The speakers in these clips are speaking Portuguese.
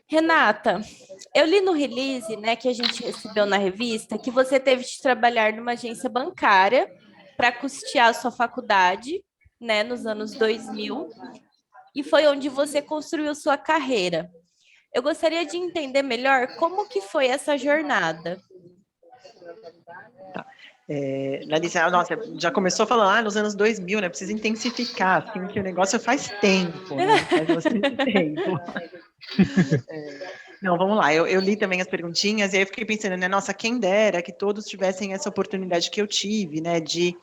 Renata, eu li no release, né, que a gente recebeu na revista, que você teve de trabalhar numa agência bancária para custear a sua faculdade, né, nos anos 2000, e foi onde você construiu sua carreira. Eu gostaria de entender melhor como que foi essa jornada. Larissa, nossa, já começou falando, nos anos 2000, né? Precisa intensificar, assim, que o negócio faz tempo, né? Faz bastante tempo. Não, vamos lá. Eu li também as perguntinhas e aí eu fiquei pensando, né? Nossa, quem dera que todos tivessem essa oportunidade que eu tive, né? De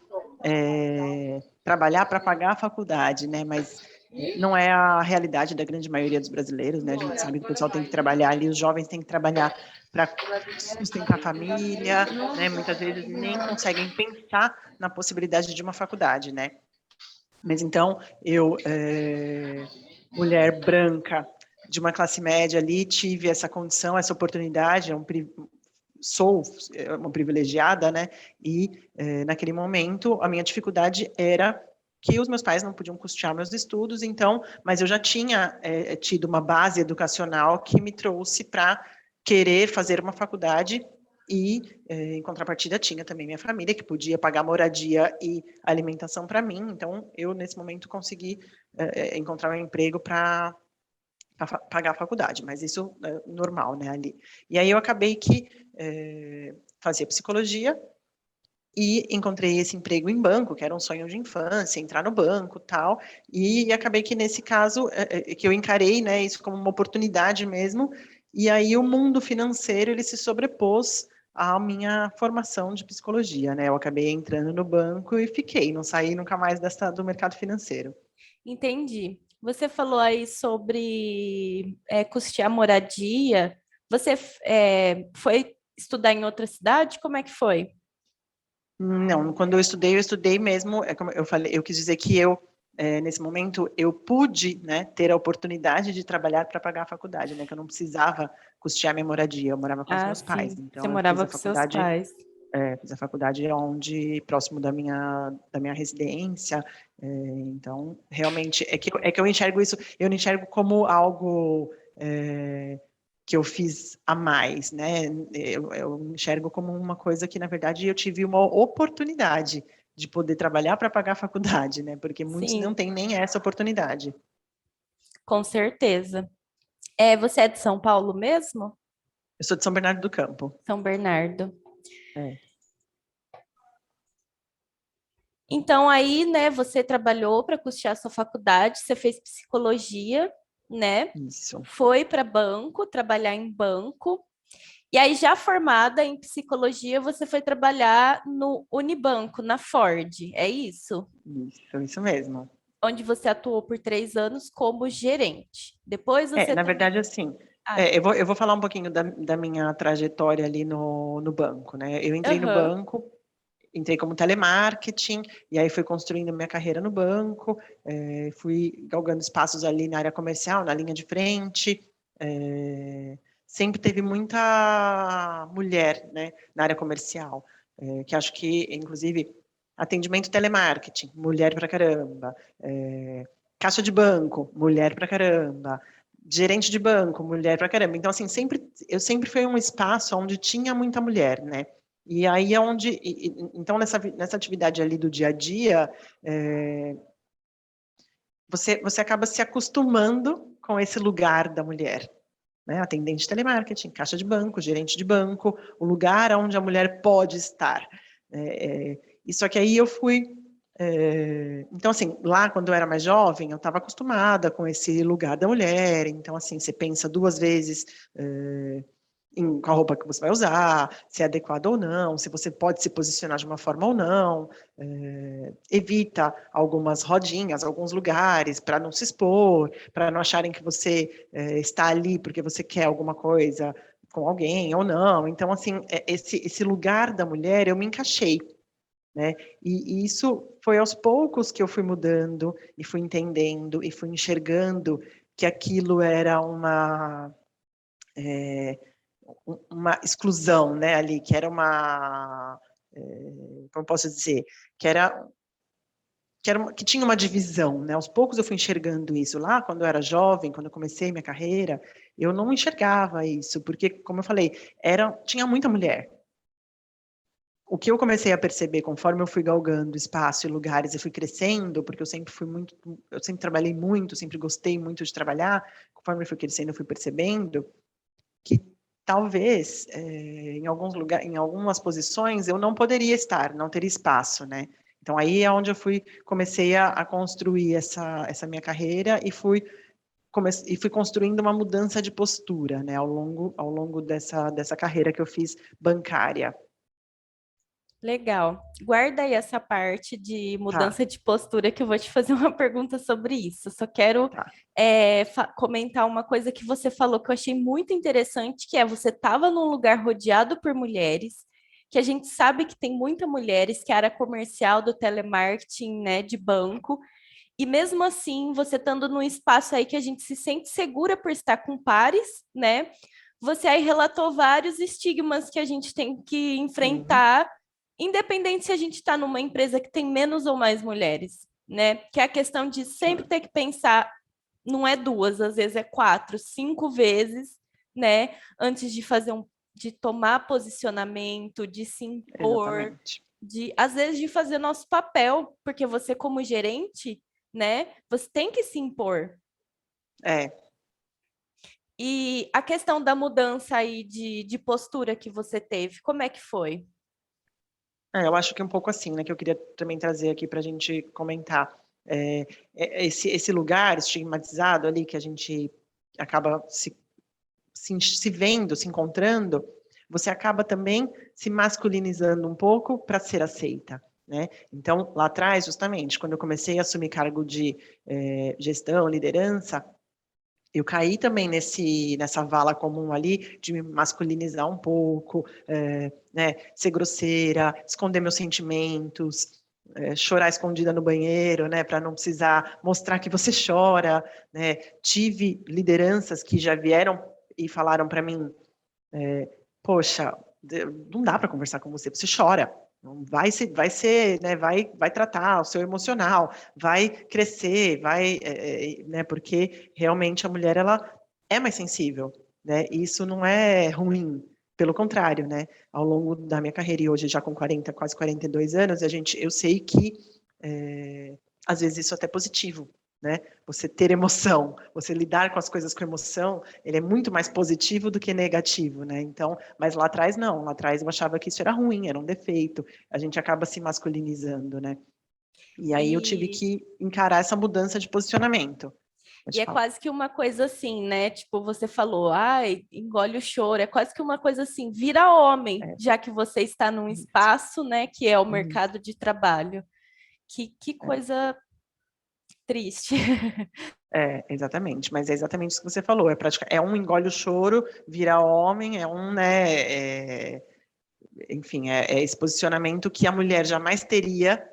trabalhar para pagar a faculdade, né? Mas não é a realidade da grande maioria dos brasileiros, né? A gente sabe que o pessoal tem que trabalhar ali, os jovens têm que trabalhar para sustentar a família, né? Muitas vezes nem conseguem pensar na possibilidade de uma faculdade, né? Mas então, mulher branca, de uma classe média ali, tive essa condição, essa oportunidade, sou uma privilegiada, né? E naquele momento a minha dificuldade era que os meus pais não podiam custear meus estudos, então, mas eu já tinha tido uma base educacional que me trouxe para querer fazer uma faculdade e, em contrapartida, tinha também minha família que podia pagar moradia e alimentação para mim, então eu nesse momento consegui encontrar um emprego para pagar a faculdade, mas isso é normal, né, ali. E aí eu acabei que fazia psicologia e encontrei esse emprego em banco, que era um sonho de infância, entrar no banco, tal, e acabei que nesse caso, que eu encarei, né, isso como uma oportunidade mesmo, e aí o mundo financeiro, ele se sobrepôs à minha formação de psicologia, né, eu acabei entrando no banco e fiquei, não saí nunca mais do mercado financeiro. Entendi. Você falou aí sobre custear moradia. Você foi estudar em outra cidade? Como é que foi? Não, quando eu estudei mesmo, é como eu falei, eu quis dizer que nesse momento, eu pude, né, ter a oportunidade de trabalhar para pagar a faculdade, né, que eu não precisava custear minha moradia, eu morava com os Ah, meus pais, sim. Você então eu morava com seus pais. fiz a faculdade onde, próximo da minha residência, então, realmente, é que eu enxergo isso, eu não enxergo como algo que eu fiz a mais, né? Eu enxergo como uma coisa que, na verdade, eu tive uma oportunidade de poder trabalhar para pagar a faculdade, né? Porque muitos não Sim, têm nem essa oportunidade. com certeza. Você é de São Paulo mesmo? Eu sou de São Bernardo do Campo. São Bernardo. É, Então aí, né, você trabalhou para custear sua faculdade, você fez psicologia, né? isso. Foi para banco, trabalhar em banco. E aí, já formada em psicologia, você foi trabalhar no Unibanco, na Ford, é isso? Isso mesmo. Onde você atuou por 3 anos como gerente. Depois você Na também. verdade, assim, Ah, eu vou falar um pouquinho da minha trajetória ali no banco, né? Eu entrei no aham. banco, entrei como telemarketing, e aí fui construindo minha carreira no banco, fui galgando espaços ali na área comercial, na linha de frente, sempre teve muita mulher, né, na área comercial, que acho que, inclusive, atendimento telemarketing, mulher pra caramba, caixa de banco, mulher pra caramba, gerente de banco, mulher pra caramba. Então, assim, eu sempre fui um espaço onde tinha muita mulher, né? E aí é onde, então nessa atividade ali do dia a dia, você acaba se acostumando com esse lugar da mulher, né? Atendente de telemarketing, caixa de banco, gerente de banco, o lugar onde a mulher pode estar. E só que aí eu fui. Então, assim, lá quando eu era mais jovem, eu estava acostumada com esse lugar da mulher. Então, assim, você pensa duas vezes com a roupa que você vai usar, se é adequado ou não, se você pode se posicionar de uma forma ou não, evita algumas rodinhas, alguns lugares para não se expor, para não acharem que você está ali porque você quer alguma coisa com alguém ou não. Então, assim, esse lugar da mulher eu me encaixei, né? E isso foi aos poucos que eu fui mudando e fui entendendo e fui enxergando que aquilo era uma exclusão, né, ali, que era como posso dizer, que era que tinha uma divisão, né? Aos poucos eu fui enxergando isso. Lá, quando eu era jovem, quando eu comecei minha carreira, eu não enxergava isso, porque, como eu falei, tinha muita mulher. O que eu comecei a perceber conforme eu fui galgando espaço e lugares e fui crescendo, porque eu sempre trabalhei muito, sempre gostei muito de trabalhar, conforme eu fui crescendo, eu fui percebendo que talvez em alguns lugares, em algumas posições eu não poderia estar, não teria espaço, né? Então aí é onde eu comecei a construir essa minha carreira e fui construindo uma mudança de postura, né, ao longo dessa carreira que eu fiz bancária. Legal. Guarda aí essa parte de Tá, mudança de postura que eu vou te fazer uma pergunta sobre isso. Só quero tá. comentar uma coisa que você falou que eu achei muito interessante, que é você estava num lugar rodeado por mulheres, que a gente sabe que tem muitas mulheres, que é a área comercial do telemarketing, né, de banco, e mesmo assim, você estando num espaço aí que a gente se sente segura por estar com pares, né? Você aí relatou vários estigmas que a gente tem que Uhum, enfrentar, independente se a gente está numa empresa que tem menos ou mais mulheres, né? Que é a questão de sempre ter que pensar, não é duas, às vezes é quatro, cinco vezes, né? Antes de de tomar posicionamento, de se impor, exatamente. às vezes de fazer nosso papel, porque você como gerente, né? Você tem que se impor. É, E a questão da mudança aí de postura que você teve, como é que foi? eu acho que um pouco assim, né, que eu queria também trazer aqui para a gente comentar. É, esse lugar estigmatizado ali que a gente acaba se vendo, se encontrando, você acaba também se masculinizando um pouco para ser aceita, né? Então, lá atrás, justamente, quando eu comecei a assumir cargo de gestão, liderança, eu caí também nessa vala comum ali de me masculinizar um pouco, né, ser grosseira, esconder meus sentimentos, chorar escondida no banheiro, né, para não precisar mostrar que você chora, né. Tive lideranças que já vieram e falaram para mim, poxa, não dá para conversar com você, você chora. Vai ser, né, vai tratar o seu emocional, vai crescer, né, porque realmente a mulher ela é mais sensível, né? E isso não é ruim, pelo contrário, né? Ao longo da minha carreira e hoje já com 40, quase 42 anos, eu sei que às vezes isso é até positivo, né? Você ter emoção, você lidar com as coisas com emoção, ele é muito mais positivo do que negativo, né? Então, mas lá atrás não, lá atrás eu achava que isso era ruim, era um defeito. A gente acaba se masculinizando, né? E aí eu tive E, que encarar essa mudança de posicionamento. e Pode é falar. quase que uma coisa assim, né? Tipo, você falou, ai, engole o choro. É quase que uma coisa assim, vira homem, É, já que você está num isso, espaço, né, que é o isso, mercado de trabalho. Que é. coisa triste. Exatamente, mas é exatamente isso que você falou, é um engole o choro, vira homem, né, enfim, é esse posicionamento que a mulher jamais teria,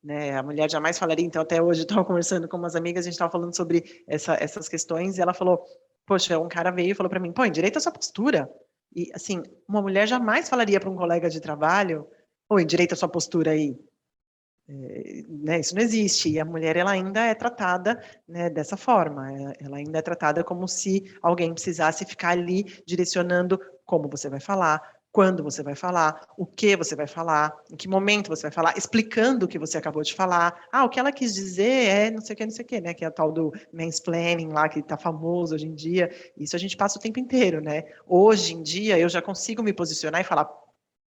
né, a mulher jamais falaria, então até hoje eu estava conversando com umas amigas, a gente estava falando sobre essas questões, e ela falou, poxa, um cara veio e falou para mim, pô, endireita a sua postura, e assim, uma mulher jamais falaria para um colega de trabalho, pô, endireita a sua postura aí, né, isso não existe, e a mulher ela ainda é tratada, né, dessa forma, ela ainda é tratada como se alguém precisasse ficar ali direcionando como você vai falar, quando você vai falar, o que você vai falar, em que momento você vai falar, explicando o que você acabou de falar. Ah, o que ela quis dizer é não sei o que, né? Que é a tal do mansplaining lá, que está famoso hoje em dia. Isso a gente passa o tempo inteiro, né? Hoje em dia eu já consigo me posicionar e falar,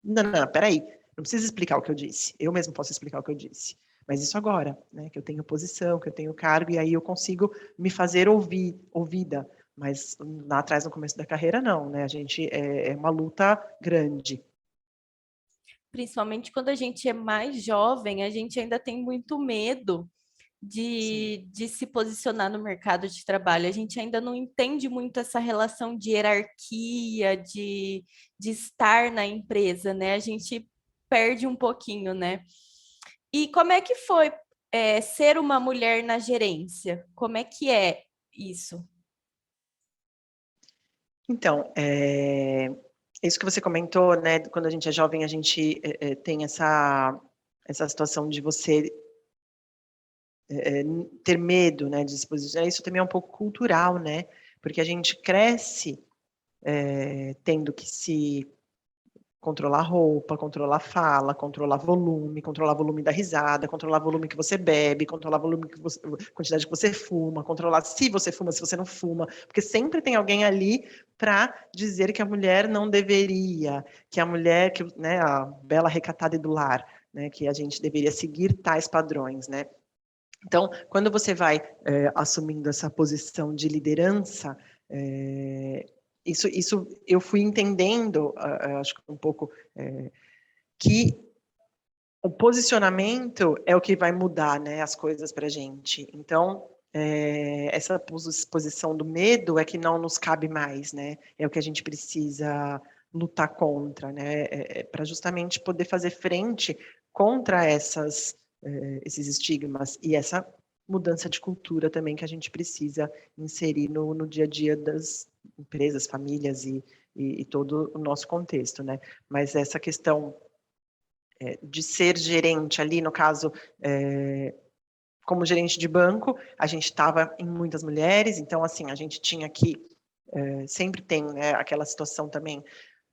não, não, peraí, não precisa explicar o que eu disse. Eu mesmo posso explicar o que eu disse. Mas isso agora, né? Que eu tenho posição, que eu tenho cargo, e aí eu consigo me fazer ouvida. Mas lá atrás, no começo da carreira, não, né? A gente é uma luta grande. Principalmente quando a gente é mais jovem, a gente ainda tem muito medo Sim, de se posicionar no mercado de trabalho. A gente ainda não entende muito essa relação de hierarquia, de estar na empresa, né? A gente perde um pouquinho, né? E como é que foi, ser uma mulher na gerência? Como é que é isso? então, isso que você comentou, né? Quando a gente é jovem, a gente tem essa situação de você ter medo, né, de se posicionar. Isso também é um pouco cultural, né? Porque a gente cresce tendo que se controlar roupa, controlar fala, controlar volume da risada, controlar volume que você bebe, controlar volume que você, quantidade que você fuma, controlar se você fuma, se você não fuma, porque sempre tem alguém ali para dizer que a mulher não deveria, que a mulher, que, né, a bela recatada e do lar, né, que a gente deveria seguir tais padrões, né? Então, quando você vai assumindo essa posição de liderança, isso eu fui entendendo, acho que um pouco, que o posicionamento é o que vai mudar, né, as coisas para a gente. Então, essa posição do medo é que não nos cabe mais, né? É o que a gente precisa lutar contra, né? Para justamente poder fazer frente contra esses estigmas e essa mudança de cultura também que a gente precisa inserir no dia a dia das empresas, famílias e todo o nosso contexto, né? Mas essa questão de ser gerente ali, no caso, como gerente de banco, a gente estava em muitas mulheres, então, assim, a gente tinha que, sempre tem, né, aquela situação também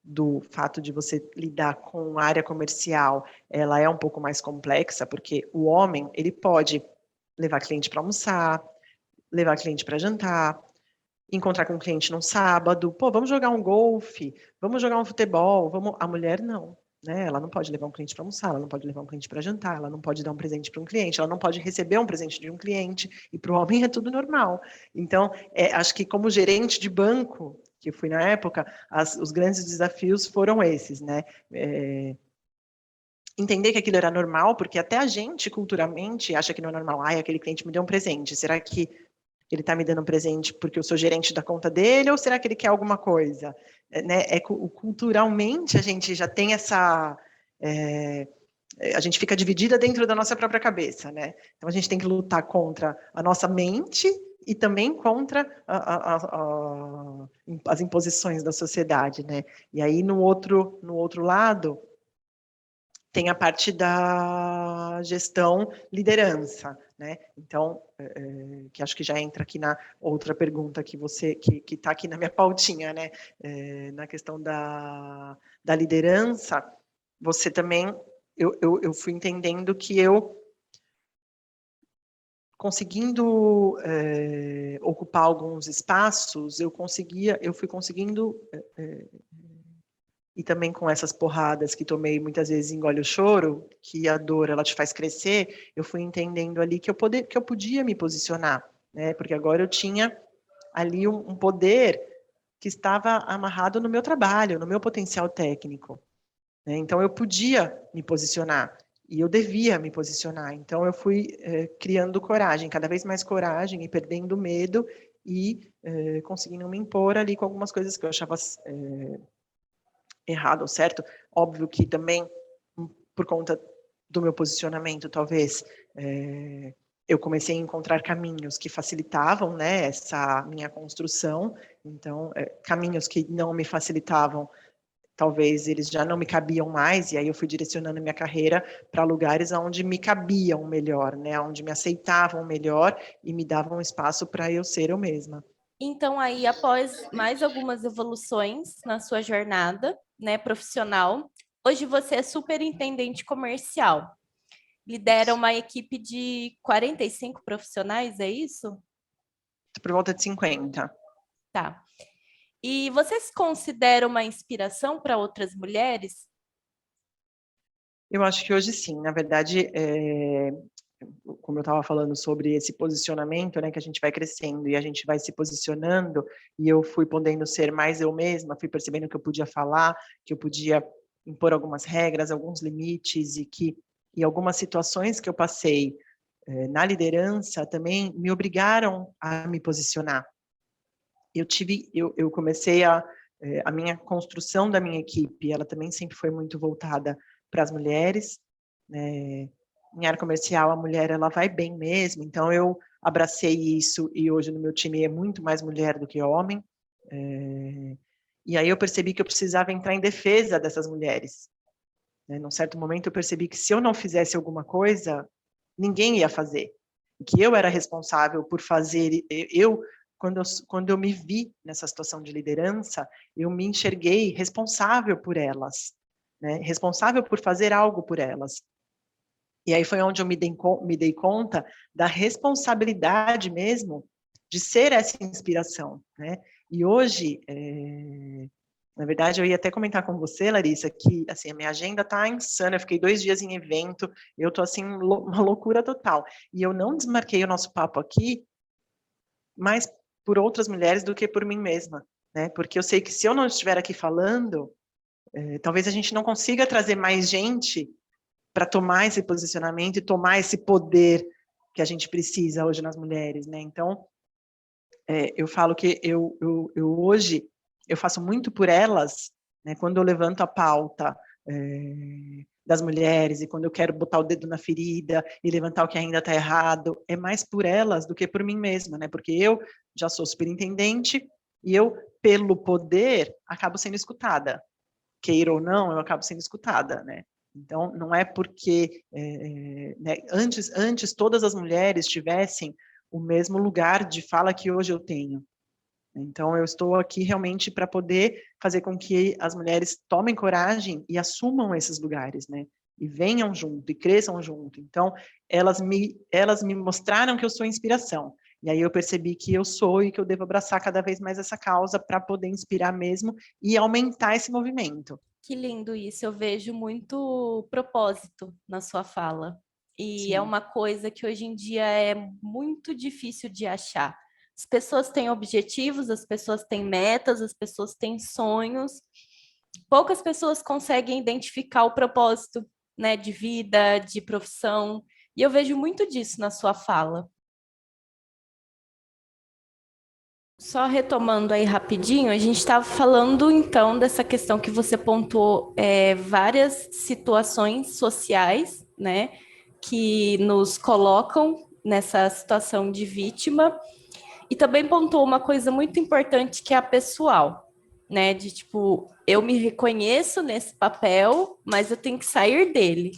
do fato de você lidar com a área comercial, ela é um pouco mais complexa, porque o homem, ele pode levar cliente para almoçar, levar cliente para jantar, encontrar com o cliente no sábado, pô, vamos jogar um golfe, vamos jogar um futebol, vamos... A mulher não, né? Ela não pode levar um cliente para almoçar, ela não pode levar um cliente para jantar, ela não pode dar um presente para um cliente, ela não pode receber um presente de um cliente, e para o homem é tudo normal. Então, acho que como gerente de banco, que eu fui na época, os grandes desafios foram esses, né? Entender que aquilo era normal, porque até a gente, culturalmente, acha que não é normal. Ai, aquele cliente me deu um presente, será que ele está me dando um presente porque eu sou gerente da conta dele, ou será que ele quer alguma coisa? Né? Culturalmente, a gente já tem essa... a gente fica dividida dentro da nossa própria cabeça, né? Então, a gente tem que lutar contra a nossa mente e também contra as imposições da sociedade, né? E aí, no outro lado, tem a parte da gestão liderança, né? Então, que acho que já entra aqui na outra pergunta que está aqui na minha pautinha, né? Na questão da liderança, você também, eu fui entendendo que eu conseguindo ocupar alguns espaços, eu fui conseguindo e também com essas porradas que tomei muitas vezes engole o choro, que a dor ela te faz crescer, eu fui entendendo ali que eu podia me posicionar, né? Porque agora eu tinha ali um poder que estava amarrado no meu trabalho, no meu potencial técnico, né? Então eu podia me posicionar e eu devia me posicionar. Então eu fui criando coragem, cada vez mais coragem e perdendo medo e conseguindo me impor ali com algumas coisas que eu achava errado ou certo. Óbvio que também, por conta do meu posicionamento, talvez, eu comecei a encontrar caminhos que facilitavam, né, essa minha construção. Então, caminhos que não me facilitavam, talvez eles já não me cabiam mais, e aí eu fui direcionando minha carreira para lugares onde me cabiam melhor, né, onde me aceitavam melhor e me davam espaço para eu ser eu mesma. Então, aí, após mais algumas evoluções na sua jornada, né, profissional, hoje você é superintendente comercial. Lidera uma equipe de 45 profissionais, é isso? Por volta de 50. Tá. E você se considera uma inspiração para outras mulheres? Eu acho que hoje sim. Na verdade, como eu estava falando sobre esse posicionamento, né, que a gente vai crescendo e a gente vai se posicionando, e eu fui podendo ser mais eu mesma, fui percebendo que eu podia falar, que eu podia impor algumas regras, alguns limites, e algumas situações que eu passei na liderança também me obrigaram a me posicionar. Eu comecei a minha construção da minha equipe, ela também sempre foi muito voltada para as mulheres, né? Em área comercial, a mulher ela vai bem mesmo, então eu abracei isso e hoje no meu time é muito mais mulher do que homem. E aí eu percebi que eu precisava entrar em defesa dessas mulheres, né? Num certo momento eu percebi que se eu não fizesse alguma coisa, ninguém ia fazer. que eu era responsável por fazer, quando eu me vi nessa situação de liderança, eu me enxerguei responsável por elas, né? Responsável por fazer algo por elas. E aí foi onde eu me dei conta da responsabilidade mesmo de ser essa inspiração, né? E hoje, na verdade, eu ia até comentar com você, Larissa, que assim, a minha agenda tá insana, eu fiquei 2 dias em evento, eu tô assim, uma loucura total. E eu não desmarquei o nosso papo aqui, mais por outras mulheres do que por mim mesma, né? Porque eu sei que se eu não estiver aqui falando, talvez a gente não consiga trazer mais gente para tomar esse posicionamento e tomar esse poder que a gente precisa hoje nas mulheres, né? Então, eu falo que eu hoje, eu faço muito por elas, né? Quando eu levanto a pauta das mulheres e quando eu quero botar o dedo na ferida e levantar o que ainda está errado, é mais por elas do que por mim mesma, né? Porque eu já sou superintendente e eu, pelo poder, acabo sendo escutada. Queira ou não, eu acabo sendo escutada, né? Então, não é porque né, antes todas as mulheres tivessem o mesmo lugar de fala que hoje eu tenho. Então, eu estou aqui realmente para poder fazer com que as mulheres tomem coragem e assumam esses lugares, né? E venham junto, e cresçam junto. Então, elas me mostraram que eu sou inspiração. E aí eu percebi que eu sou e que eu devo abraçar cada vez mais essa causa para poder inspirar mesmo e aumentar esse movimento. Que lindo isso, eu vejo muito propósito na sua fala. E é Sim, uma coisa que hoje em dia é muito difícil de achar. As pessoas têm objetivos, as pessoas têm metas, as pessoas têm sonhos. Poucas pessoas conseguem identificar o propósito, né, de vida, de profissão. E eu vejo muito disso na sua fala. Só retomando aí rapidinho, a gente estava falando então dessa questão que você pontuou várias situações sociais, né, que nos colocam nessa situação de vítima, e também pontuou uma coisa muito importante que é a pessoal, né, de tipo, eu me reconheço nesse papel, mas eu tenho que sair dele.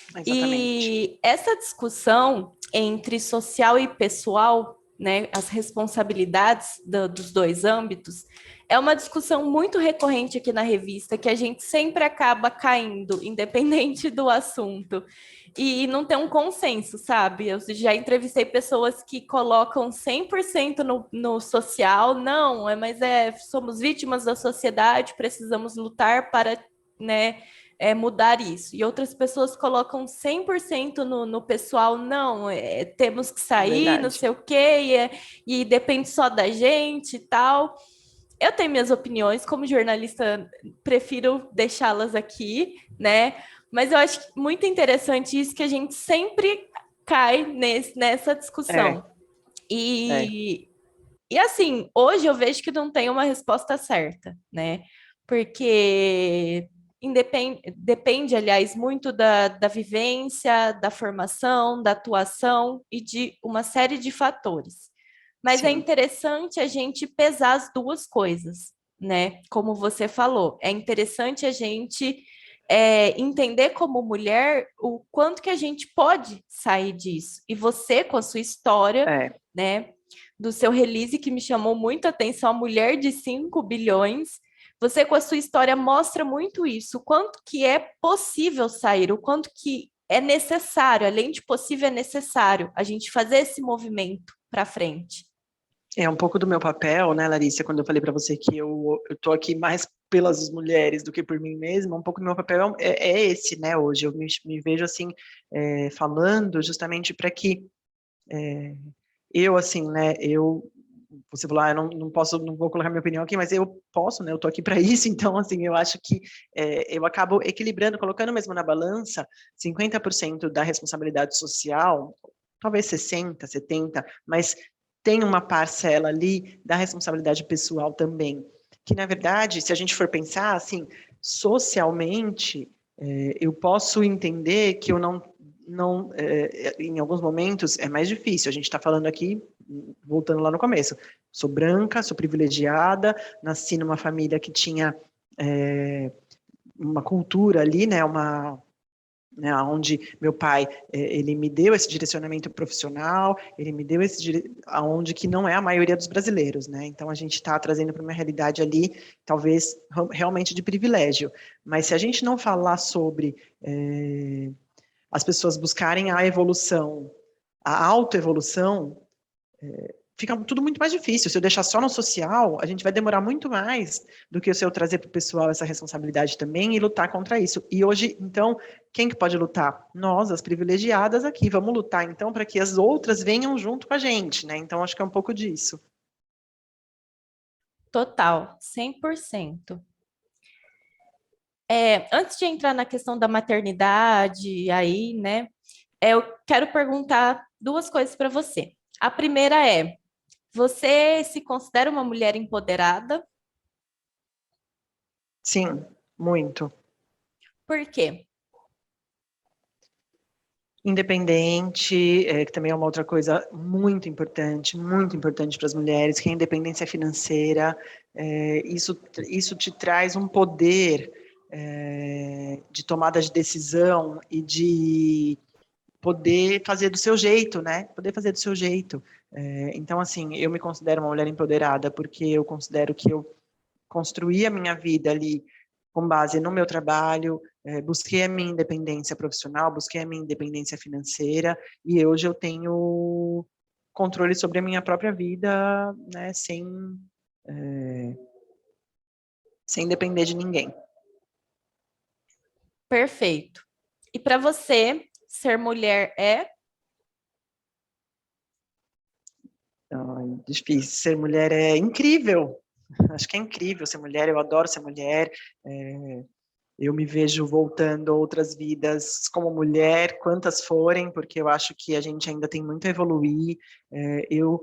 exatamente. E essa discussão entre social e pessoal, né, as responsabilidades dos dois âmbitos, é uma discussão muito recorrente aqui na revista, que a gente sempre acaba caindo, independente do assunto, e não tem um consenso, sabe? Eu já entrevistei pessoas que colocam 100% no social, não, somos vítimas da sociedade, precisamos lutar para, né, mudar isso. E outras pessoas colocam 100% no pessoal, não, temos que sair, não Verdade. sei o quê, e depende só da gente e tal. Eu tenho minhas opiniões, como jornalista, prefiro deixá-las aqui, né? Mas eu acho muito interessante isso, que a gente sempre cai nessa É, discussão. é, E assim, hoje eu vejo que não tem uma resposta certa, né? Porque depende, aliás, muito da vivência, da formação, da atuação e de uma série de fatores. Mas é sim. interessante a gente pesar as duas coisas, né? Como você falou, é interessante a gente entender como mulher o quanto que a gente pode sair disso. E você, com a sua história, É, né? Do seu release que me chamou muito a atenção, a mulher de 5 bilhões. Você, com a sua história, mostra muito isso, o quanto que é possível sair, o quanto que é necessário, além de possível, é necessário a gente fazer esse movimento para frente. é um pouco do meu papel, né, Larissa, quando eu falei para você que eu tô aqui mais pelas mulheres do que por mim mesma, um pouco do meu papel é esse, né, hoje, eu me vejo, assim, falando justamente para que eu, assim, né, você falou, não posso, não vou colocar minha opinião aqui, mas eu posso, né, eu tô aqui para isso, então, assim, eu acho que eu acabo equilibrando, colocando mesmo na balança 50% da responsabilidade social, talvez 60, 70, mas tem uma parcela ali da responsabilidade pessoal também, que, na verdade, se a gente for pensar, assim, socialmente, eu posso entender que eu em alguns momentos é mais difícil. A gente está falando aqui, voltando lá no começo, sou branca, sou privilegiada, nasci numa família que tinha uma cultura ali, né, né, onde meu pai, ele me deu esse direcionamento profissional, ele me deu aonde que não é a maioria dos brasileiros, né? Então a gente está trazendo para uma realidade ali, talvez realmente de privilégio. Mas se a gente não falar sobre as pessoas buscarem a evolução, a autoevolução, fica tudo muito mais difícil. Se eu deixar só no social, a gente vai demorar muito mais do que se eu trazer para o pessoal essa responsabilidade também e lutar contra isso. E hoje, então, quem que pode lutar? Nós, as privilegiadas aqui. Vamos lutar, então, para que as outras venham junto com a gente, né? Então, acho que é um pouco disso. Total, 100%. Antes de entrar na questão da maternidade, aí, né, eu quero perguntar duas coisas para você. A primeira é: você se considera uma mulher empoderada? Sim, muito. Por quê? Independente, que também é uma outra coisa muito importante para as mulheres, que é a independência financeira. Isso te traz um poder de tomada de decisão e de poder fazer do seu jeito, né? Poder fazer do seu jeito. Então, assim, eu me considero uma mulher empoderada porque eu considero que eu construí a minha vida ali com base no meu trabalho, busquei a minha independência profissional, busquei a minha independência financeira, e hoje eu tenho controle sobre a minha própria vida, né, sem depender de ninguém. Perfeito. E para você, ser mulher é? Então, é difícil. Ser mulher é incrível. Acho que é incrível ser mulher, eu adoro ser mulher. Eu me vejo voltando a outras vidas como mulher, quantas forem, porque eu acho que a gente ainda tem muito a evoluir. Eu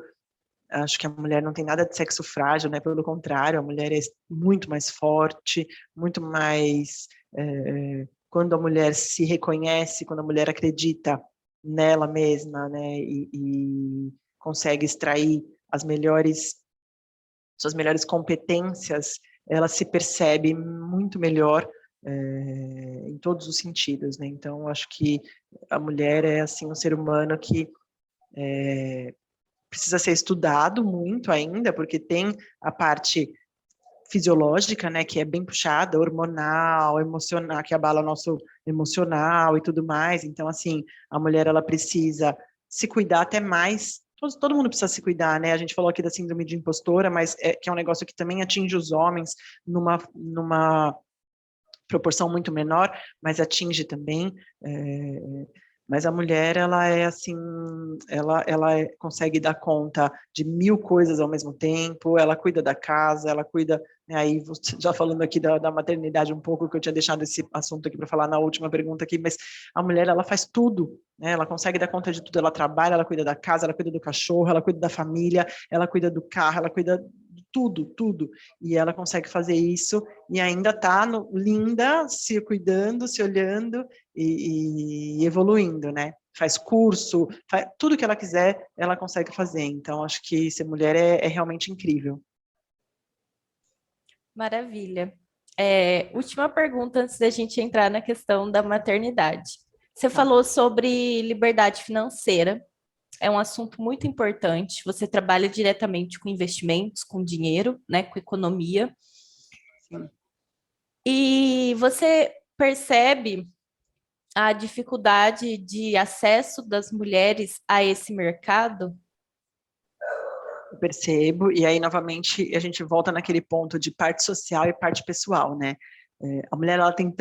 acho que a mulher não tem nada de sexo frágil, né? Pelo contrário, a mulher é muito mais forte, muito mais. Quando a mulher se reconhece, quando a mulher acredita nela mesma, né? E consegue extrair suas melhores competências, ela se percebe muito melhor em todos os sentidos, né? Então, acho que a mulher é assim um ser humano que precisa ser estudado muito ainda, porque tem a parte fisiológica, né, que é bem puxada, hormonal, emocional, que abala o nosso emocional e tudo mais. Então, assim, a mulher ela precisa se cuidar até mais. Todo mundo precisa se cuidar, né? A gente falou aqui da síndrome de impostora, mas que é um negócio que também atinge os homens numa proporção muito menor, mas atinge também. Mas a mulher, ela é assim, ela consegue dar conta de 1000 coisas ao mesmo tempo, ela cuida da casa, ela cuida, né, aí já falando aqui da maternidade um pouco, que eu tinha deixado esse assunto aqui para falar na última pergunta aqui, mas a mulher, ela faz tudo, né, ela consegue dar conta de tudo, ela trabalha, ela cuida da casa, ela cuida do cachorro, ela cuida da família, ela cuida do carro, ela cuida de tudo, tudo, e ela consegue fazer isso e ainda tá linda, se cuidando, se olhando, e evoluindo, né? Faz curso, tudo que ela quiser, ela consegue fazer. Então, acho que ser mulher é realmente incrível. Maravilha. Última pergunta antes da gente entrar na questão da maternidade. Você Tá? falou sobre liberdade financeira. É um assunto muito importante. Você trabalha diretamente com investimentos, com dinheiro, né, com economia. Sim. E você percebe a dificuldade de acesso das mulheres a esse mercado? Eu percebo, e aí novamente a gente volta naquele ponto de parte social e parte pessoal, né? A mulher ela tem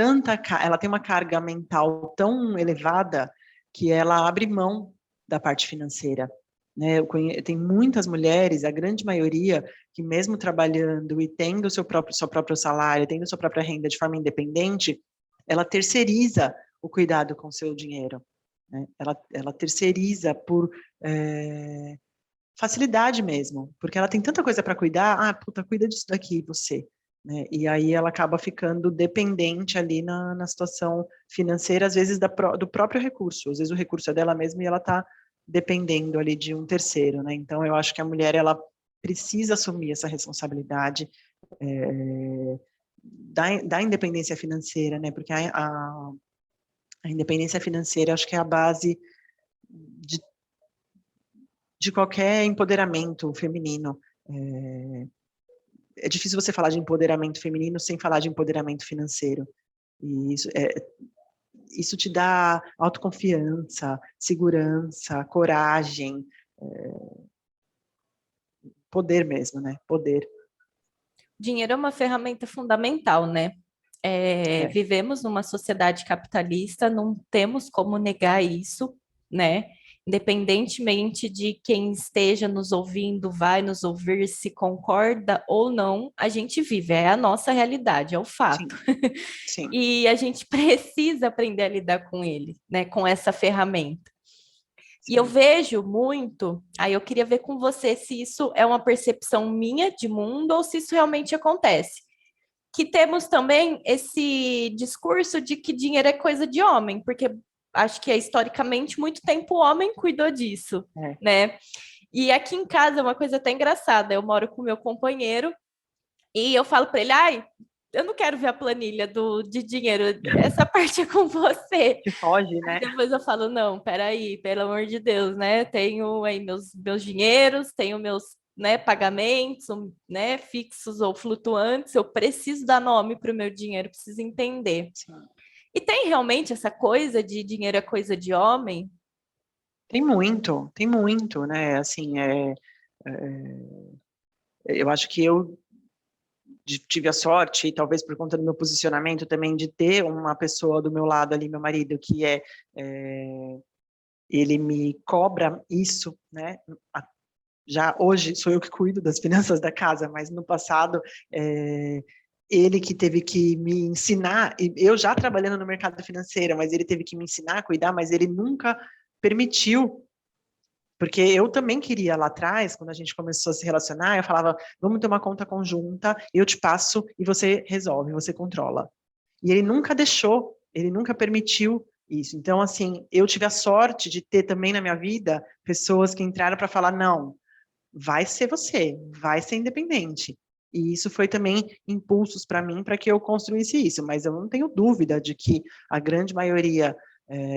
ela tem uma carga mental tão elevada que ela abre mão da parte financeira, né? Tem muitas mulheres, a grande maioria, que mesmo trabalhando e tendo seu próprio salário, tendo sua própria renda de forma independente, ela terceiriza o cuidado com o seu dinheiro, né? Ela terceiriza por facilidade mesmo, porque ela tem tanta coisa para cuidar, puta, cuida disso daqui, você, né? E aí ela acaba ficando dependente ali na situação financeira, às vezes do próprio recurso, às vezes o recurso é dela mesma e ela está dependendo ali de um terceiro, né? Então eu acho que a mulher, ela precisa assumir essa responsabilidade da independência financeira, né? Porque a A independência financeira, acho que é a base de, de qualquer empoderamento feminino. É difícil você falar de empoderamento feminino sem falar de empoderamento financeiro. E isso te dá autoconfiança, segurança, coragem, poder mesmo, né? Poder. Dinheiro é uma ferramenta fundamental, né? É, Vivemos numa sociedade capitalista, não temos como negar isso, né? Independentemente de quem esteja nos ouvindo, vai nos ouvir, se concorda ou não, a gente vive, é a nossa realidade, é o fato. sim, sim, E a gente precisa aprender a lidar com ele, né? Com essa ferramenta. E eu sim. vejo muito, aí eu queria ver com você se isso é uma percepção minha de mundo ou se isso realmente acontece. Que temos também esse discurso de que dinheiro é coisa de homem, porque acho que historicamente muito tempo o homem cuidou disso, É. né? E aqui em casa é uma coisa até engraçada. Eu moro com meu companheiro e eu falo para ele, ai, eu não quero ver a planilha de dinheiro, essa parte é com você. Que foge, Aí né? depois eu falo, não, peraí, pelo amor de Deus, né? Tenho aí meus dinheiros, tenho meus, né, pagamentos, né, fixos ou flutuantes, eu preciso dar nome para o meu dinheiro, preciso entender. Sim. E tem realmente essa coisa de dinheiro é coisa de homem? Tem muito, né? Assim, eu acho que eu tive a sorte, e talvez por conta do meu posicionamento também, de ter uma pessoa do meu lado ali, meu marido, que ele me cobra isso, né? Já hoje sou eu que cuido das finanças da casa, mas no passado ele que teve que me ensinar, e eu já trabalhando no mercado financeiro, mas ele teve que me ensinar a cuidar, mas ele nunca permitiu, porque eu também queria lá atrás, quando a gente começou a se relacionar, eu falava, vamos ter uma conta conjunta, eu te passo e você resolve, você controla. E ele nunca deixou, ele nunca permitiu isso. Então, assim, eu tive a sorte de ter também na minha vida pessoas que entraram para falar, não, vai ser você, vai ser independente. E isso foi também impulsos para mim para que eu construísse isso. Mas eu não tenho dúvida de que a grande maioria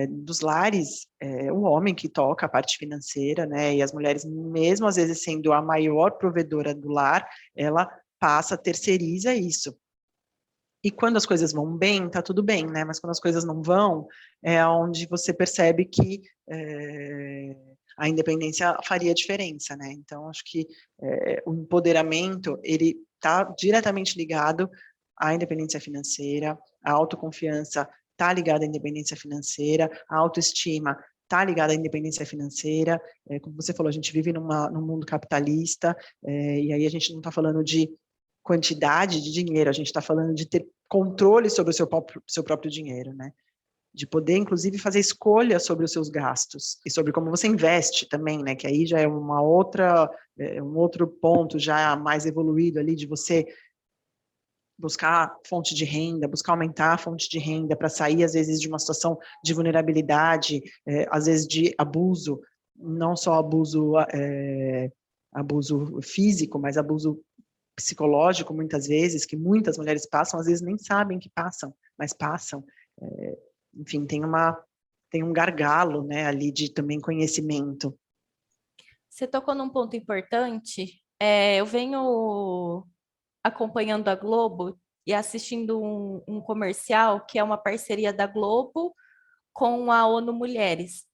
dos lares é o homem que toca a parte financeira, né? E as mulheres, mesmo às vezes sendo a maior provedora do lar, ela passa, terceiriza isso. E quando as coisas vão bem, tá tudo bem, né? Mas quando as coisas não vão, é onde você percebe que a independência faria diferença, né? Então, acho que o empoderamento, ele está diretamente ligado à independência financeira, à autoconfiança está ligada à independência financeira, a autoestima está ligada à independência financeira. Como você falou, a gente vive num mundo capitalista, e aí a gente não está falando de quantidade de dinheiro, a gente está falando de ter controle sobre o seu próprio dinheiro, né? De poder, inclusive, fazer escolha sobre os seus gastos e sobre como você investe também, né? Que aí já é um outro ponto já mais evoluído ali de você buscar fonte de renda, buscar aumentar a fonte de renda para sair, às vezes, de uma situação de vulnerabilidade, às vezes de abuso, não só abuso físico, mas abuso psicológico, muitas vezes, que muitas mulheres passam, às vezes nem sabem que passam, mas passam. Enfim, tem um gargalo, né, ali de também conhecimento. Você tocou num ponto importante. Eu venho acompanhando a Globo e assistindo um comercial que é uma parceria da Globo com a ONU Mulheres.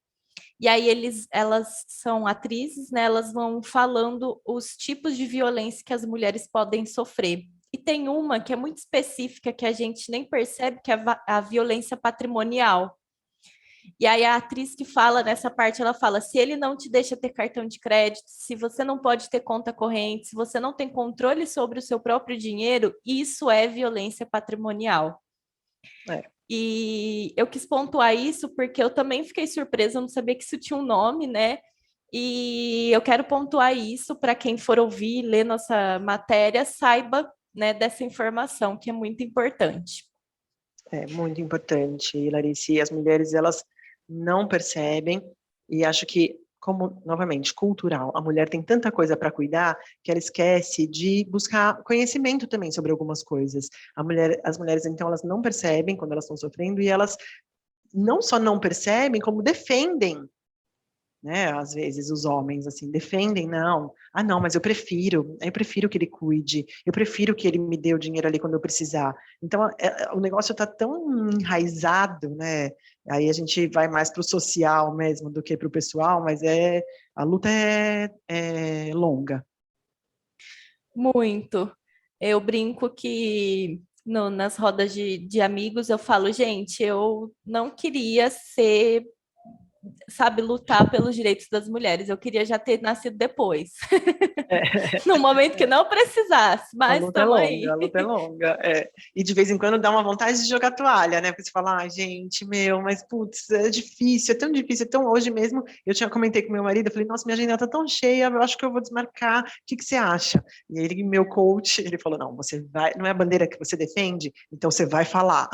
E aí elas são atrizes, né? Elas vão falando os tipos de violência que as mulheres podem sofrer. E tem uma que é muito específica que a gente nem percebe, que é a violência patrimonial. E aí a atriz que fala nessa parte, ela fala: se ele não te deixa ter cartão de crédito, se você não pode ter conta corrente, se você não tem controle sobre o seu próprio dinheiro, isso é violência patrimonial. É. E eu quis pontuar isso porque eu também fiquei surpresa, eu não sabia que isso tinha um nome, né? E eu quero pontuar isso para quem for ouvir, ler nossa matéria, saiba, né, dessa informação que é muito importante. É muito importante, Larissa, e as mulheres, elas não percebem, e acho que, como, novamente, cultural, a mulher tem tanta coisa para cuidar, que ela esquece de buscar conhecimento também sobre algumas coisas. As mulheres, então, elas não percebem quando elas estão sofrendo, e elas não só não percebem, como defendem, né? Às vezes os homens assim defendem, não, não, mas eu prefiro que ele cuide, eu prefiro que ele me dê o dinheiro ali quando eu precisar. Então o negócio está tão enraizado, né? Aí a gente vai mais para o social mesmo do que para o pessoal, mas a luta é longa. Muito. Eu brinco que nas rodas de amigos eu falo, gente, eu não queria ser, sabe, lutar pelos direitos das mulheres. Eu queria já ter nascido depois. No momento que não precisasse, A mas luta é estamos longa, aí. a luta é longa. E de vez em quando dá uma vontade de jogar toalha, né? Porque você fala, ai, gente, mas putz, é difícil, é tão difícil. Então, hoje mesmo, comentei com meu marido, eu falei, nossa, minha agenda tá tão cheia, eu acho que eu vou desmarcar. O que você acha? E ele, meu coach, ele falou, não, você vai, não é a bandeira que você defende? Então você vai falar.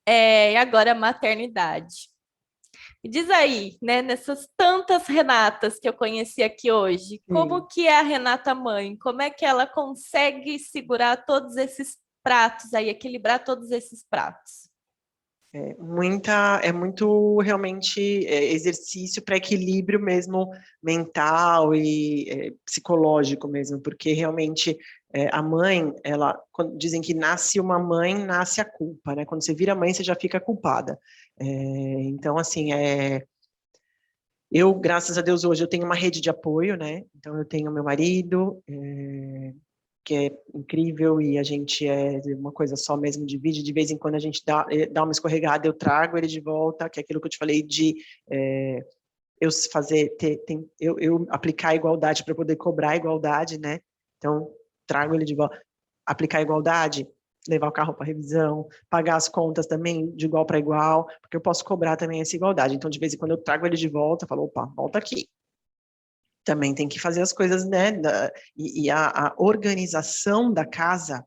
E agora a maternidade. Me diz aí, né, nessas tantas Renatas que eu conheci aqui hoje, Sim. como que é a Renata mãe? Como é que ela consegue segurar todos esses pratos aí, equilibrar todos esses pratos? É muito realmente exercício para equilíbrio mesmo mental e psicológico mesmo, porque realmente a mãe, dizem que nasce uma mãe, nasce a culpa, né? Quando você vira mãe, você já fica culpada. Então, assim, eu, graças a Deus, hoje eu tenho uma rede de apoio, né? Então, eu tenho meu marido, que é incrível e a gente é uma coisa só mesmo, divide, de vez em quando a gente dá uma escorregada, eu trago ele de volta, que é aquilo que eu te falei de eu fazer, eu aplicar a igualdade para poder cobrar a igualdade, né? Então, trago ele de volta, aplicar a igualdade, levar o carro para revisão, pagar as contas também de igual para igual, porque eu posso cobrar também essa igualdade. Então, de vez em quando eu trago ele de volta, falo, opa, volta aqui, também tem que fazer as coisas, né? E a organização da casa,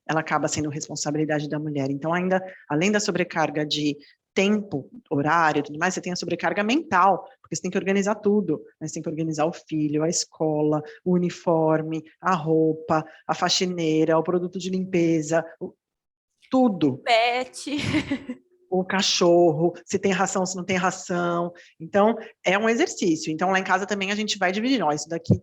ela acaba sendo responsabilidade da mulher. Então, ainda, além da sobrecarga de tempo, horário e tudo mais, você tem a sobrecarga mental, porque você tem que organizar tudo. Né? Você tem que organizar o filho, a escola, o uniforme, a roupa, a faxineira, o produto de limpeza, tudo. Pet. O cachorro, se tem ração, se não tem ração. Então, é um exercício. Então, lá em casa também a gente vai dividir. Ó, isso daqui,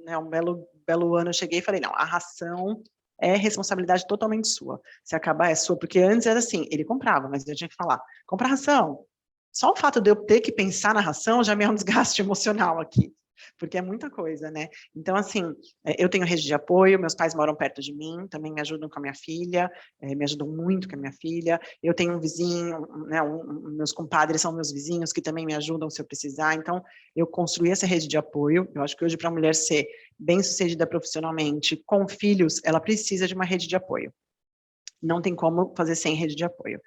né, um belo ano eu cheguei e falei, não, a ração é responsabilidade totalmente sua. Se acabar é sua, porque antes era assim, ele comprava, mas eu tinha que falar, compra ração. Só o fato de eu ter que pensar na ração já me é um desgaste emocional aqui, porque é muita coisa, né? Então, assim, eu tenho rede de apoio, meus pais moram perto de mim, também me ajudam com a minha filha, me ajudam muito com a minha filha. Eu tenho um vizinho, né, meus compadres são meus vizinhos que também me ajudam se eu precisar. Então, eu construí essa rede de apoio. Eu acho que hoje, para a mulher ser bem-sucedida profissionalmente, com filhos, ela precisa de uma rede de apoio. Não tem como fazer sem rede de apoio.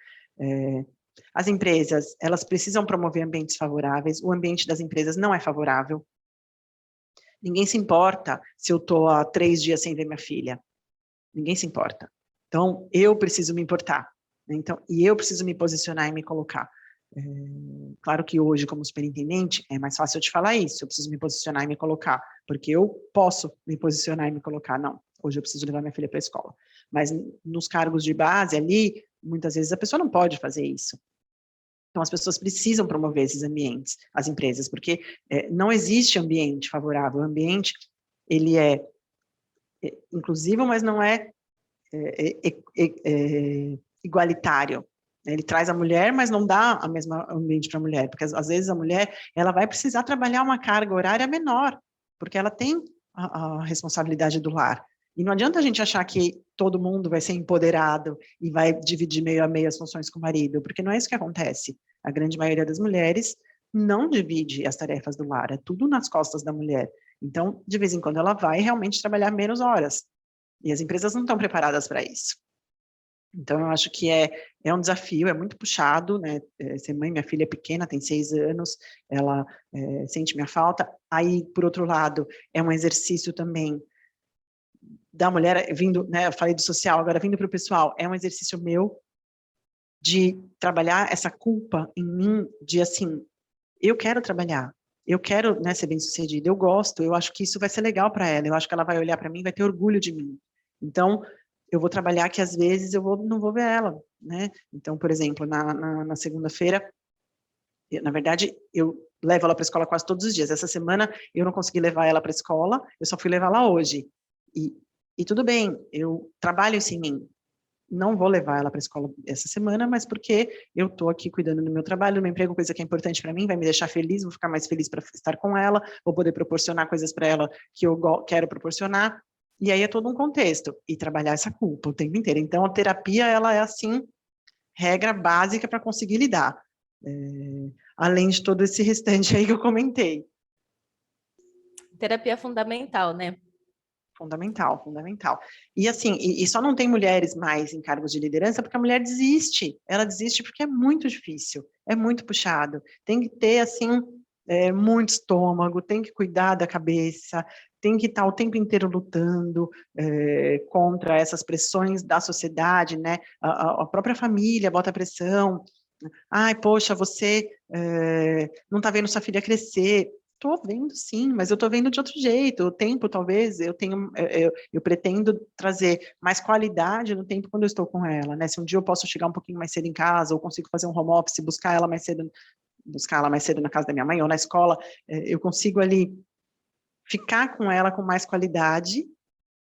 As empresas, elas precisam promover ambientes favoráveis. O ambiente das empresas não é favorável. Ninguém se importa se eu estou há 3 dias sem ver minha filha. Ninguém se importa. Então, eu preciso me importar. Né? Então, e eu preciso me posicionar e me colocar. Claro que hoje, como superintendente, é mais fácil eu te falar isso. Eu preciso me posicionar e me colocar, porque eu posso me posicionar e me colocar. Não, hoje eu preciso levar minha filha para a escola. Mas nos cargos de base ali, muitas vezes a pessoa não pode fazer isso. Então, as pessoas precisam promover esses ambientes, as empresas, porque não existe ambiente favorável. O ambiente, ele é inclusivo, mas não é igualitário. Ele traz a mulher, mas não dá o mesmo ambiente para a mulher, porque às vezes a mulher ela vai precisar trabalhar uma carga horária menor, porque ela tem a responsabilidade do lar. E não adianta a gente achar que todo mundo vai ser empoderado e vai dividir meio a meio as funções com o marido, porque não é isso que acontece. A grande maioria das mulheres não divide as tarefas do lar, é tudo nas costas da mulher. Então, de vez em quando, ela vai realmente trabalhar menos horas. E as empresas não estão preparadas para isso. Então, eu acho que é um desafio, é muito puxado, né? Ser mãe, minha filha é pequena, tem 6 anos, ela sente minha falta. Aí, por outro lado, é um exercício também da mulher vindo, né? Eu falei do social, agora vindo para o pessoal, é um exercício meu de trabalhar essa culpa em mim, de assim, eu quero trabalhar, eu quero, né, ser bem-sucedida, eu gosto, eu acho que isso vai ser legal para ela, eu acho que ela vai olhar para mim e vai ter orgulho de mim. Então, eu vou trabalhar que às vezes não vou ver ela, né? Então, por exemplo, na segunda-feira, na verdade, eu levo ela para a escola quase todos os dias. Essa semana eu não consegui levar ela para a escola, eu só fui levar ela hoje. E tudo bem, eu trabalho isso em mim. Não vou levar ela para a escola essa semana, mas porque eu estou aqui cuidando do meu trabalho, do meu emprego, coisa que é importante para mim, vai me deixar feliz, vou ficar mais feliz para estar com ela, vou poder proporcionar coisas para ela que eu quero proporcionar. E aí é todo um contexto. E trabalhar essa culpa o tempo inteiro. Então, a terapia, ela é assim, regra básica para conseguir lidar. Além de todo esse restante aí que eu comentei. Terapia é fundamental, né? Fundamental, fundamental. E assim, e só não tem mulheres mais em cargos de liderança porque a mulher desiste. Ela desiste porque é muito difícil, é muito puxado. Tem que ter, assim, muito estômago, tem que cuidar da cabeça, tem que estar o tempo inteiro lutando contra essas pressões da sociedade, né? A própria família bota pressão. Ai, poxa, você não está vendo sua filha crescer. Estou vendo, sim, mas eu estou vendo de outro jeito. O tempo, talvez, eu pretendo trazer mais qualidade no tempo quando eu estou com ela, né? Se um dia eu posso chegar um pouquinho mais cedo em casa, ou consigo fazer um home office, buscar ela mais cedo na casa da minha mãe ou na escola, eu consigo ali ficar com ela com mais qualidade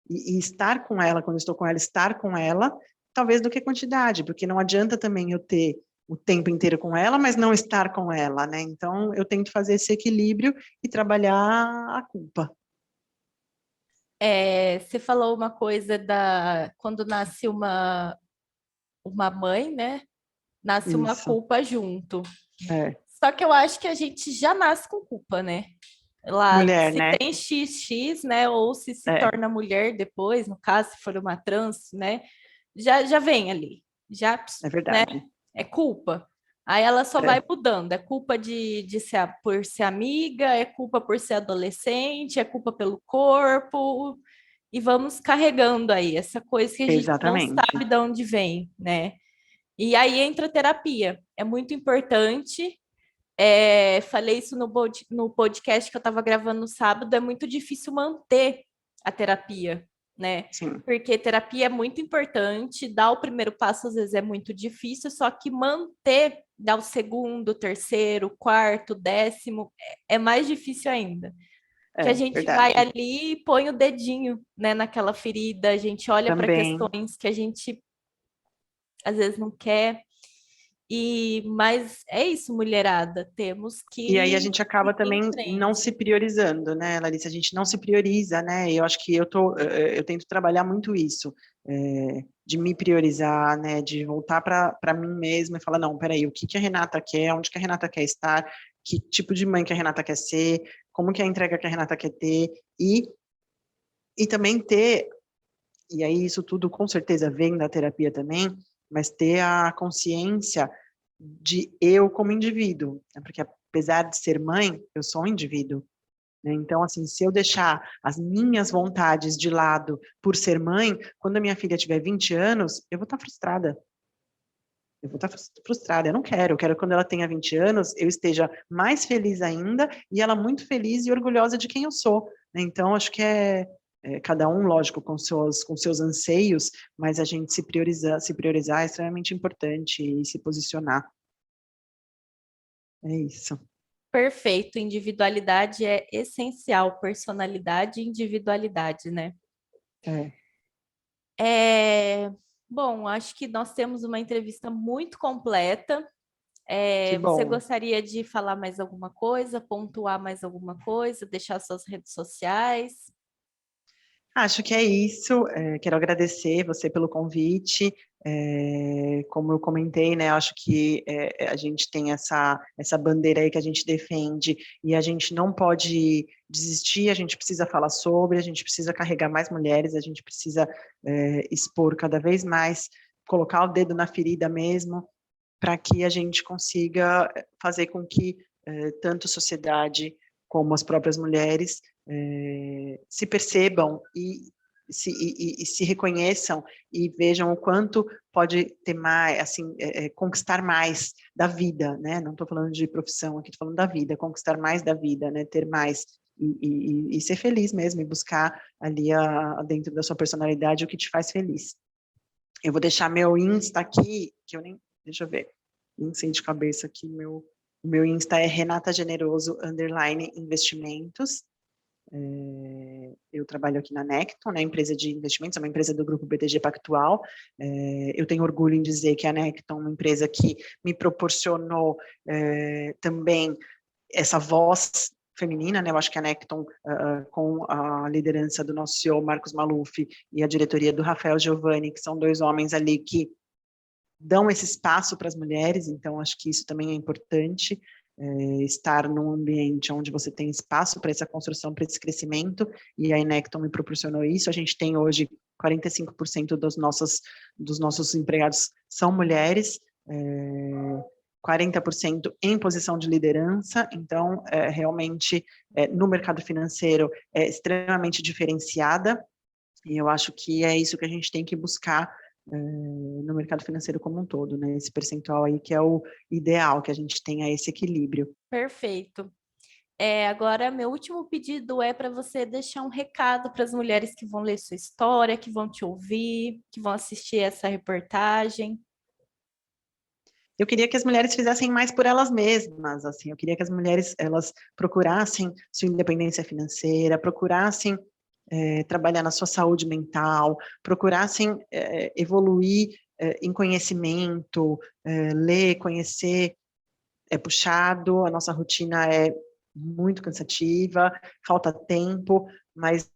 e estar com ela, quando eu estou com ela, estar com ela, talvez do que quantidade, porque não adianta também eu ter o tempo inteiro com ela, mas não estar com ela, né? Então, eu tento fazer esse equilíbrio e trabalhar a culpa. Você falou uma coisa da quando nasce uma mãe, né? Nasce uma Isso, culpa junto. é. Só que eu acho que a gente já nasce com culpa, né? Lá, Mulher, se né? tem XX, né? Ou se É, torna mulher depois, no caso, se for uma trans, né? Já vem ali. Já, é né? verdade. É culpa. Aí ela só vai É, mudando. É culpa de ser, por ser amiga, é culpa por ser adolescente, é culpa pelo corpo. E vamos carregando aí essa coisa que a gente não exatamente. sabe de onde vem, né? E aí entra a terapia. É muito importante. Falei isso no podcast que eu estava gravando no sábado. É muito difícil manter a terapia, né? Sim, Porque terapia é muito importante, dar o primeiro passo às vezes é muito difícil, só que manter, dar o segundo, terceiro, quarto, décimo, é mais difícil ainda. Que a gente vai verdade. ali e põe o dedinho, né, naquela ferida, a gente olha para Também. questões que a gente às vezes não quer. Mas é isso, mulherada, temos E aí a que gente acaba seguir em também não se frente. priorizando, né, Larissa? A gente não se prioriza, né? Eu acho que eu tento trabalhar muito isso, de me priorizar, né? De voltar para mim mesma e falar, não, peraí, o que que a Renata quer? Onde que a Renata quer estar? Que tipo de mãe que a Renata quer ser? Como que é a entrega que a Renata quer ter? E também ter, e aí isso tudo com certeza vem da terapia também, mas ter a consciência de eu como indivíduo, né? Porque apesar de ser mãe, eu sou um indivíduo, né? Então, assim, se eu deixar as minhas vontades de lado por ser mãe, quando a minha filha tiver 20 anos, eu vou estar frustrada. Eu vou estar frustrada, eu não quero, eu quero que quando ela tenha 20 anos, eu esteja mais feliz ainda e ela muito feliz e orgulhosa de quem eu sou, né? Então, acho que cada um, lógico, com seus anseios, mas a gente se priorizar é extremamente importante e se posicionar. É isso. Perfeito, individualidade é essencial, personalidade e individualidade, né? É, É, Bom, acho que nós temos uma entrevista muito completa. que Você bom. gostaria de falar mais alguma coisa, pontuar mais alguma coisa, deixar suas redes sociais? Acho que é isso. Quero agradecer você pelo convite. Como eu comentei, né, acho que a gente tem essa bandeira aí que a gente defende e a gente não pode desistir, a gente precisa falar sobre, a gente precisa carregar mais mulheres, a gente precisa expor cada vez mais, colocar o dedo na ferida mesmo, para que a gente consiga fazer com que tanto a sociedade como as próprias mulheres se percebam e se reconheçam e vejam o quanto pode ter mais, assim, conquistar mais da vida, né? Não estou falando de profissão aqui, estou falando da vida, conquistar mais da vida, né? Ter mais e ser feliz mesmo e buscar ali dentro da sua personalidade o que te faz feliz. Eu vou deixar meu Insta aqui, que eu nem... Deixa eu ver. Nem sei de cabeça aqui. O meu Insta é Renata Generoso, _investimentos. Eu trabalho aqui na Necton, né, empresa de investimentos, é uma empresa do grupo BTG Pactual. Eu tenho orgulho em dizer que a Necton é uma empresa que me proporcionou também essa voz feminina, né? Eu acho que a Necton, com a liderança do nosso CEO, Marcos Maluf, e a diretoria do Rafael Giovanni, que são dois homens ali que dão esse espaço para as mulheres, então acho que isso também é importante, estar num ambiente onde você tem espaço para essa construção, para esse crescimento, e a Necton me proporcionou isso. A gente tem hoje 45% dos nossos empregados são mulheres, 40% em posição de liderança, então, realmente, no mercado financeiro, é extremamente diferenciada, e eu acho que é isso que a gente tem que buscar no mercado financeiro como um todo, né? Esse percentual aí que é o ideal, que a gente tenha esse equilíbrio. Perfeito. Agora, meu último pedido é para você deixar um recado para as mulheres que vão ler sua história, que vão te ouvir, que vão assistir essa reportagem. Eu queria que as mulheres fizessem mais por elas mesmas, assim, eu queria que as mulheres, elas procurassem sua independência financeira, procurassem trabalhar na sua saúde mental, procurassem evoluir em conhecimento, ler, conhecer, é puxado, a nossa rotina é muito cansativa, falta tempo, mas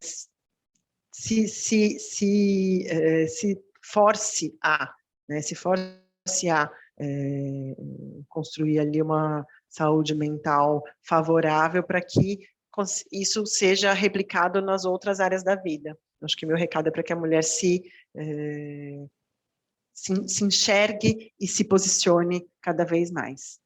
se force a, né, se force a construir ali uma saúde mental favorável para que isso seja replicado nas outras áreas da vida. Acho que meu recado é para que a mulher se enxergue e se posicione cada vez mais.